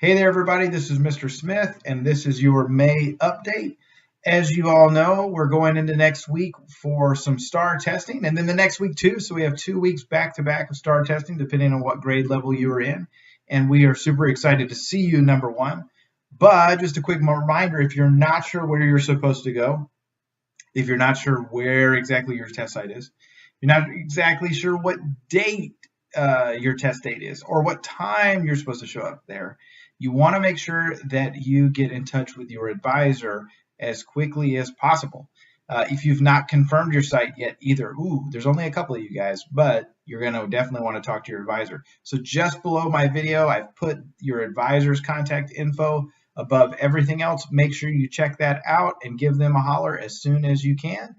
Hey there, everybody. This is Mr. Smith, and this is your May update. As you all know, we're going into next week for some STAR testing, and then the next week too. So we have 2 weeks back to back of STAR testing, depending on what grade level you are in. And we are super excited to see you, number one. But just a quick reminder, if you're not sure where you're supposed to go, if you're not sure where exactly your test site is, you're not exactly sure what date your test date is or what time you're supposed to show up there, you want to make sure that you get in touch with your advisor as quickly as possible. If you've not confirmed your site yet either, there's only a couple of you guys, but you're going to definitely want to talk to your advisor. So just below my video, I've put your advisor's contact info above everything else. Make sure you check that out and give them a holler as soon as you can.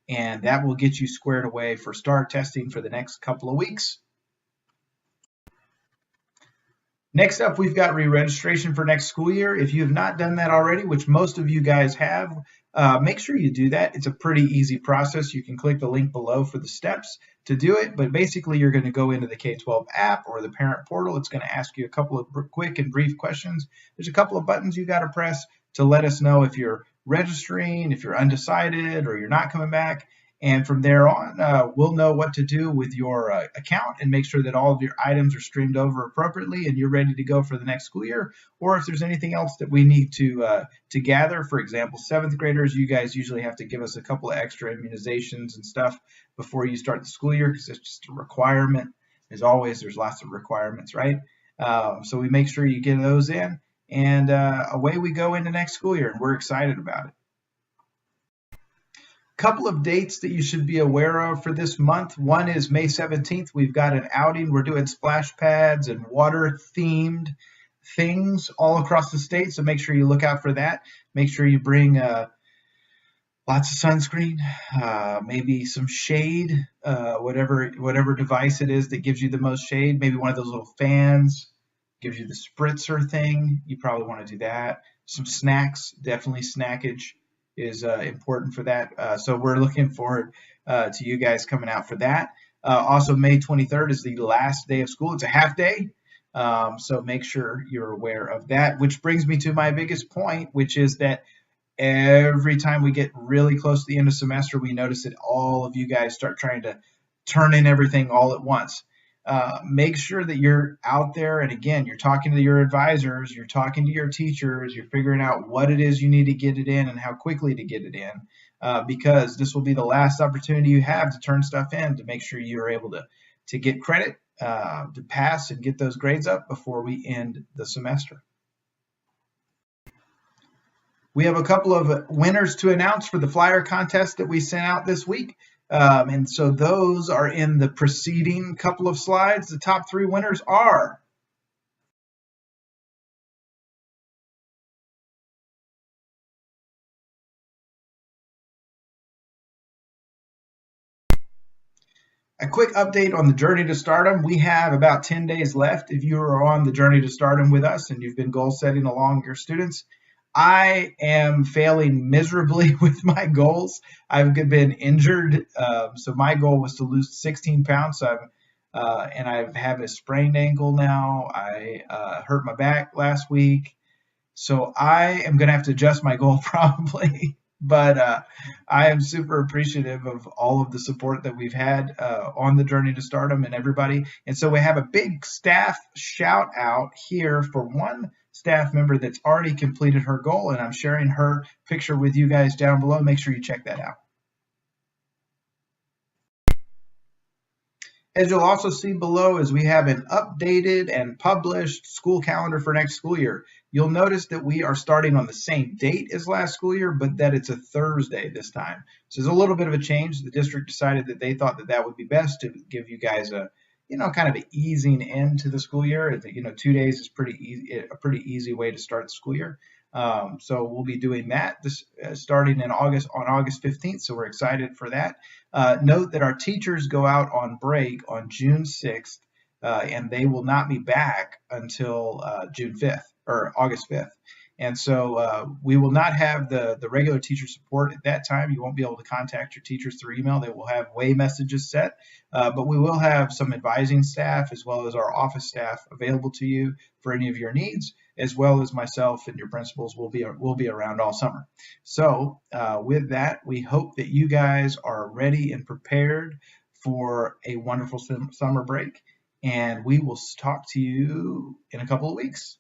And that will get you squared away for STAR testing for the next couple of weeks. Next up, we've got re-registration for next school year. If you have not done that already, which most of you guys have, make sure you do that. It's a pretty easy process. You can click the link below for the steps to do it, but basically you're going to go into the K-12 app or the parent portal. It's going to ask you a couple of quick and brief questions. There's a couple of buttons you got to press to let us know if you're registering, if you're undecided, or you're not coming back. And from there on, we'll know what to do with your account and make sure that all of your items are streamed over appropriately and you're ready to go for the next school year. Or if there's anything else that we need to gather, for example, 7th graders, you guys usually have to give us a couple of extra immunizations and stuff before you start the school year because it's just a requirement. As always, there's lots of requirements, right? So we make sure you get those in, and away we go into next school year, and we're excited about it. Couple of dates that you should be aware of for this month. One is May 17th. We've got an outing. We're doing splash pads and water themed things all across the state. So make sure you look out for that. Make sure you bring lots of sunscreen, maybe some shade, whatever device it is that gives you the most shade. Maybe one of those little fans gives you the spritzer thing. You probably want to do that. Some snacks, definitely snackage is important for that. So we're looking forward to you guys coming out for that. Also, May 23rd is the last day of school. It's a half day. So make sure you're aware of that, which brings me to my biggest point, which is that every time we get really close to the end of semester, we notice that all of you guys start trying to turn in everything all at once. Make sure that you're out there, and again, you're talking to your advisors, you're talking to your teachers, you're figuring out what it is you need to get it in and how quickly to get it in, because this will be the last opportunity you have to turn stuff in to make sure you're able to get credit, to pass and get those grades up before we end the semester. We have a couple of winners to announce for the flyer contest that we sent out this week. And so those are in the preceding couple of slides. The top 3 winners are a quick update on the journey to stardom. We have about 10 days left. If you are on the journey to stardom with us and you've been goal setting along your students, I am failing miserably with my goals. I've been injured, so my goal was to lose 16 pounds. And I have a sprained ankle now. I hurt my back last week, so I am going to have to adjust my goal probably. But I am super appreciative of all of the support that we've had on the journey to stardom and everybody. And so we have a big staff shout out here for one staff member that's already completed her goal, and I'm sharing her picture with you guys down below. Make sure you check that out. As you'll also see below is we have an updated and published school calendar for next school year. You'll notice that we are starting on the same date as last school year, but that it's a Thursday this time. So there's a little bit of a change. The district decided that they thought that that would be best to give you guys a kind of an easing end to the school year. 2 days is a pretty easy way to start the school year. So we'll be doing that starting on August 15th. So we're excited for that. Note that our teachers go out on break on June 6th, and they will not be back until June 5th or August 5th. And so we will not have the regular teacher support at that time. You won't be able to contact your teachers through email. They will have way messages set, but we will have some advising staff as well as our office staff available to you for any of your needs, as well as myself and your principals will be around all summer. So with that, we hope that you guys are ready and prepared for a wonderful summer break, and we will talk to you in a couple of weeks.